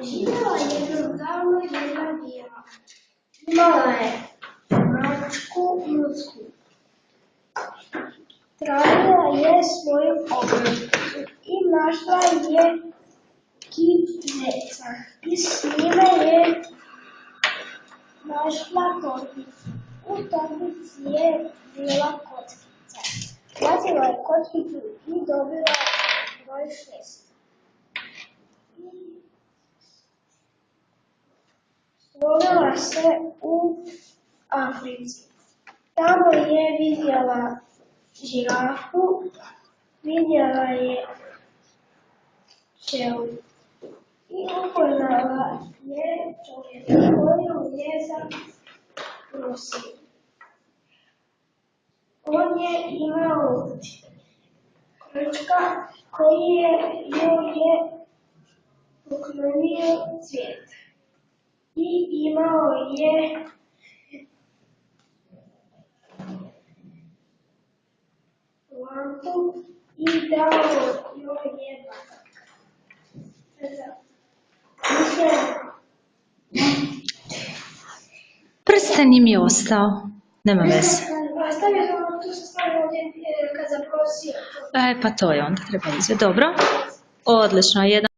Živjela jednom davno jedna bijela. Imala je mačku Mucku. Tražila je svoju ogrlicu i našla je kip zeca i s njime je našla torbicu. U torbici je bila kockica. Bacila je kockicu i dobila broj 6. Stvorila se u Africi. Tamo je vidjela žirafu, vidjela je pčelu i upoznala je čovjeka koju je zaprosio. On je imao krčka koji joj je poklonio cvijet i imao je lampu i dao joj je batak. Prsten im je ostao, nema veze. Stavio sam, tu se stavio ovdje kad zaprosio. Pa to je onda treba izve. Dobro, odlično, jedan.